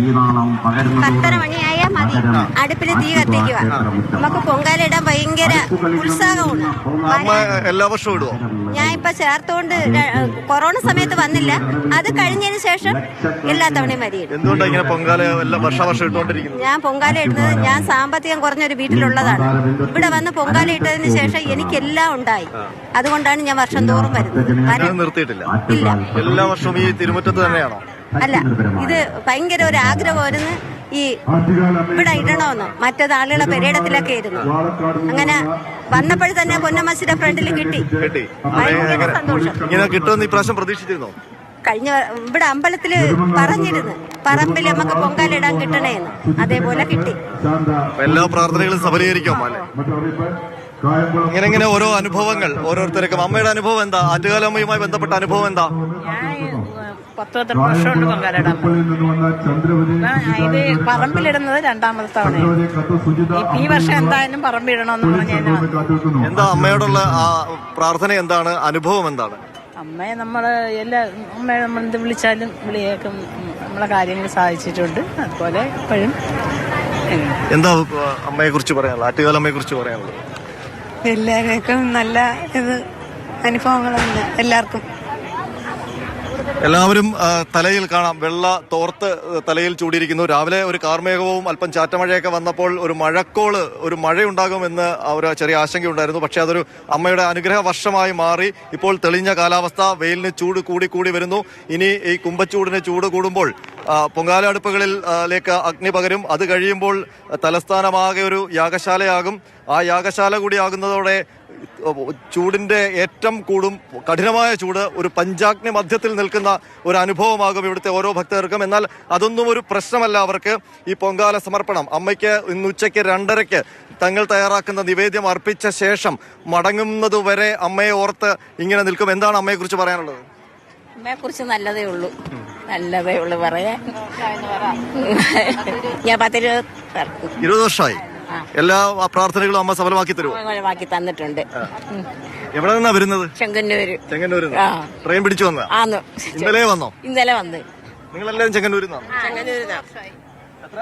10:30 മണിയായാൽ മതി അടുപ്പിൽ തീ കത്തിക്കുക. നമുക്ക് പൊങ്കാല ഇടാൻ ഭയങ്കര ഉത്സാഹമാണ്. അമ്മ എല്ലാ വർഷവും ഇടുവോ? ഞാൻ ഇപ്പൊ ചേർത്തോണ്ട് കൊറോണ സമയത്ത് വന്നില്ല, അത് കഴിഞ്ഞതിന് ശേഷം എല്ലാ തവണയും വരികയും. എന്തുകൊണ്ടാണ് ഇങ്ങനെ പൊങ്കാല വർഷം ഇട്ടുകൊണ്ടിരിക്കുന്നത്? ഞാൻ പൊങ്കാല ഇടുന്നത് ഞാൻ സാമ്പത്തികം കുറഞ്ഞൊരു വീട്ടിലുള്ളതാണ്. ഇവിടെ വന്ന് പൊങ്കാല ഇട്ടതിന് ശേഷം എനിക്കെല്ലാം ഉണ്ടായി. അതുകൊണ്ടാണ് ഞാൻ വർഷം തോറും വരുന്നത്. നിർത്തിയിട്ടില്ല? ഇല്ല. എല്ലാ വർഷവും ഈ തിരുമുറ്റത്ത് തന്നെയാണോ? അല്ല, ഇത് ഭയങ്കര ഒരു ആഗ്രഹമായിരുന്നു ഈ ഇവിടെ ഇടണമെന്ന്. മറ്റേത് ആളുകളെ പെരേടത്തിലൊക്കെ ഇരുന്നു. അങ്ങനെ വന്നപ്പോൾ തന്നെ പൊന്നമ്മച്ചിയുടെ ഫ്രണ്ടിൽ കിട്ടി. ഭയങ്കര സന്തോഷം. ഇങ്ങനെ കിട്ടുമെന്ന് ഇപ്രാവശ്യം പ്രതീക്ഷിച്ചിരുന്നോ? കഴിഞ്ഞ ഇവിടെ അമ്പലത്തില് പറഞ്ഞിരുന്നു പറമ്പിൽ നമുക്ക് പൊങ്കാല ഇടാൻ കിട്ടണേന്ന്. അതേപോലെ കിട്ടി. എല്ലാ പ്രാർത്ഥനകളും സഫലീകരിക്കും. ഇങ്ങനെ ഓരോ അനുഭവങ്ങൾ ഓരോരുത്തർക്കും. അമ്മയുടെ അനുഭവം എന്താ? ആറ്റുകാലമ്മയുമായി ബന്ധപ്പെട്ട അനുഭവം എന്താ? 10-12 വർഷമുണ്ട് പൊങ്കാലിടാൻ. ഇത് പറമ്പിലിടുന്നത് 2ാമത്തെ തവണ. ഈ വർഷം എന്തായാലും പറമ്പിടണമെന്ന് പറഞ്ഞ് എന്താ അമ്മയോടുള്ള പ്രാർത്ഥന? എന്താണ് അനുഭവം? എന്താണ് അമ്മയെ അമ്മയെ നമ്മൾ എന്ത് വിളിച്ചാലും വിളിയേക്കും നമ്മളെ കാര്യങ്ങൾ സാധിച്ചിട്ടുണ്ട്. അതുപോലെ എപ്പോഴും. എന്താ അമ്മയെ കുറിച്ച് പറയാനുള്ളത്? ആറ്റുകാലമ്മയെ കുറിച്ച് പറയാനുള്ളത്? എല്ലാവർക്കും നല്ല അനുഭവങ്ങളാണ്. എല്ലാവരും തലയിൽ കാണാം വെള്ള തോർത്ത് തലയിൽ ചൂടിയിരിക്കുന്നു. രാവിലെ ഒരു കാർമേഘവും അല്പം ചാറ്റമഴയൊക്കെ വന്നപ്പോൾ ഒരു മഴയുണ്ടാകുമെന്ന് ഒരു ചെറിയ ആശങ്കയുണ്ടായിരുന്നു. പക്ഷെ അതൊരു അമ്മയുടെ അനുഗ്രഹ വർഷമായി മാറി. ഇപ്പോൾ തെളിഞ്ഞ കാലാവസ്ഥ, വെയിലിന് ചൂട് കൂടി വരുന്നു. ഇനി ഈ കുമ്പച്ചൂടിന് ചൂട് കൂടുമ്പോൾ പൊങ്കാല അടുപ്പുകളിലേക്ക് അഗ്നി പകരും. അത് കഴിയുമ്പോൾ തലസ്ഥാനമാകെ ഒരു യാഗശാലയാകും. ആ യാഗശാല കൂടി ആകുന്നതോടെ ചൂടിന്റെ ഏറ്റം കൂടും. കഠിനമായ ചൂട്, ഒരു പഞ്ചാഗ്നി മധ്യത്തിൽ നിൽക്കുന്ന ഒരു അനുഭവമാകും ഇവിടുത്തെ ഓരോ ഭക്തർക്കും. എന്നാൽ അതൊന്നും ഒരു പ്രശ്നമല്ല അവർക്ക്. ഈ പൊങ്കാല സമർപ്പണം അമ്മയ്ക്ക് ഇന്ന് ഉച്ചയ്ക്ക് 2:30 തങ്ങൾ തയ്യാറാക്കുന്ന നിവേദ്യം അർപ്പിച്ച ശേഷം മടങ്ങുന്നതുവരെ അമ്മയെ ഓർത്ത് ഇങ്ങനെ നിൽക്കും. എന്താണ് അമ്മയെ കുറിച്ച് പറയാനുള്ളത്? അമ്മയെ കുറിച്ച് നല്ലതേ ഉള്ളൂ പറയാൻ. ഞാൻ 20 വർഷമായി. എല്ലാ പ്രാർത്ഥനകളും അമ്മ സഫലമാക്കി തരുമോ? സഫലമാക്കി തന്നിട്ടുണ്ട്. എവിടെ നിന്നാ വരുന്നത്? ചെങ്ങന്നൂര്. ട്രെയിൻ പിടിച്ചു വന്നോ? ഇന്നലെ വന്നു. നിങ്ങളെല്ലാരും ചെങ്ങന്നൂരിൽ നിന്നാണ്?